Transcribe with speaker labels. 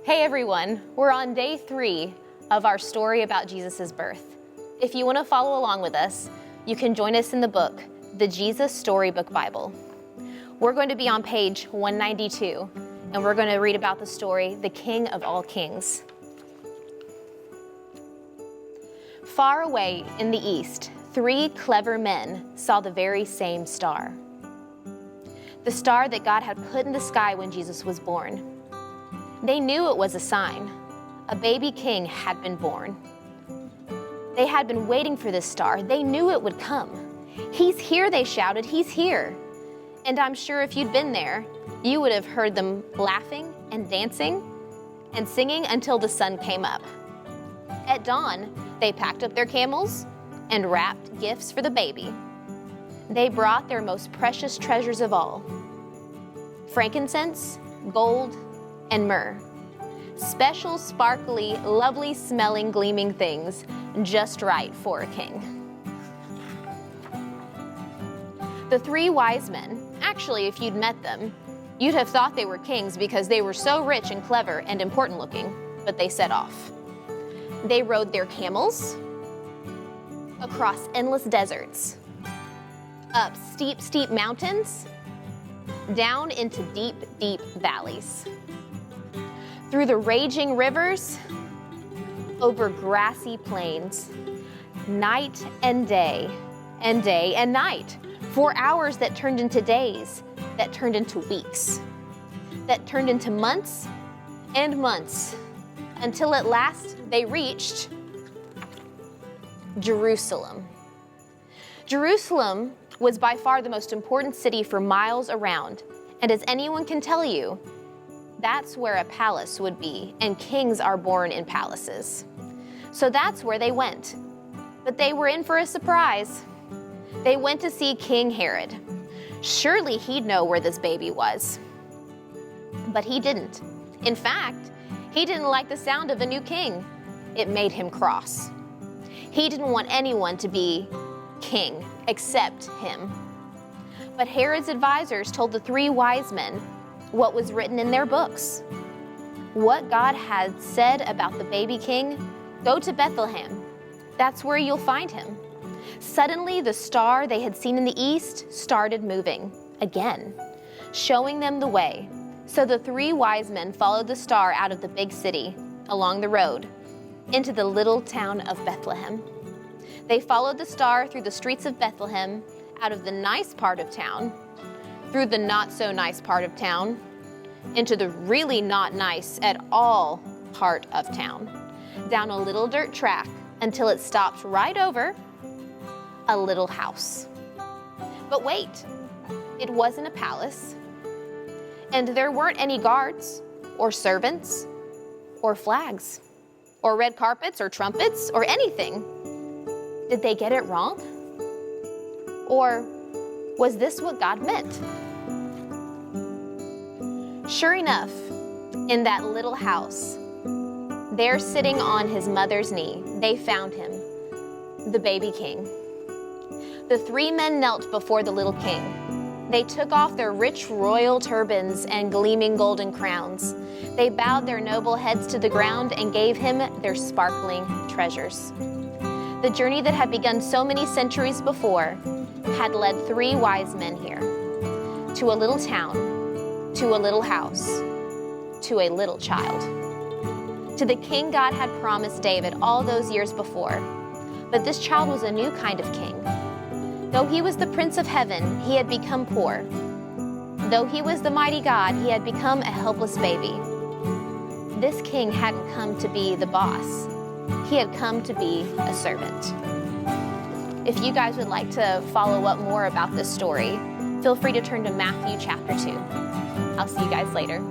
Speaker 1: Hey everyone, we're on day 3 of our story about Jesus' birth. If you want to follow along with us, you can join us in the book, the Jesus Storybook Bible. We're going to be on page 192, and we're going to read about the story, the King of All Kings. Far away in the east, 3 clever men saw the very same star. The star that God had put in the sky when Jesus was born. They knew it was a sign. A baby king had been born. They had been waiting for this star. They knew it would come. He's here, they shouted, he's here. And I'm sure if you'd been there, you would have heard them laughing and dancing and singing until the sun came up. At dawn, they packed up their camels and wrapped gifts for the baby. They brought their most precious treasures of all, frankincense, gold, and myrrh. Special, sparkly, lovely smelling, gleaming things, just right for a king. The 3 wise men, actually, if you'd met them, you'd have thought they were kings because they were so rich and clever and important looking, but they set off. They rode their camels across endless deserts, up steep, steep mountains, down into deep, deep valleys, through the raging rivers, over grassy plains, night and day, and day and night, for hours that turned into days, that turned into weeks, that turned into months and months, until at last they reached Jerusalem. Jerusalem was by far the most important city for miles around, and as anyone can tell you, that's where a palace would be, and kings are born in palaces. So that's where they went. But they were in for a surprise. They went to see King Herod. Surely he'd know where this baby was. But he didn't. In fact, he didn't like the sound of a new king. It made him cross. He didn't want anyone to be king except him. But Herod's advisors told the 3 wise men what was written in their books. What God had said about the baby king, go to Bethlehem. That's where you'll find him. Suddenly, the star they had seen in the east started moving again, showing them the way. So the 3 wise men followed the star out of the big city, along the road, into the little town of Bethlehem. They followed the star through the streets of Bethlehem, out of the nice part of town, through the not so nice part of town, into the really not nice at all part of town, down a little dirt track until it stopped right over a little house. But wait, it wasn't a palace, and there weren't any guards or servants or flags or red carpets or trumpets or anything. Did they get it wrong? Or was this what God meant? Sure enough, in that little house, there sitting on his mother's knee, they found him, the baby king. The 3 men knelt before the little king. They took off their rich royal turbans and gleaming golden crowns. They bowed their noble heads to the ground and gave him their sparkling treasures. The journey that had begun so many centuries before had led 3 wise men here, to a little town, to a little house, to a little child, to the king God had promised David all those years before. But this child was a new kind of king. Though he was the Prince of Heaven, he had become poor. Though he was the mighty God, he had become a helpless baby. This king hadn't come to be the boss. He had come to be a servant. If you guys would like to follow up more about this story, feel free to turn to Matthew chapter 2. I'll see you guys later.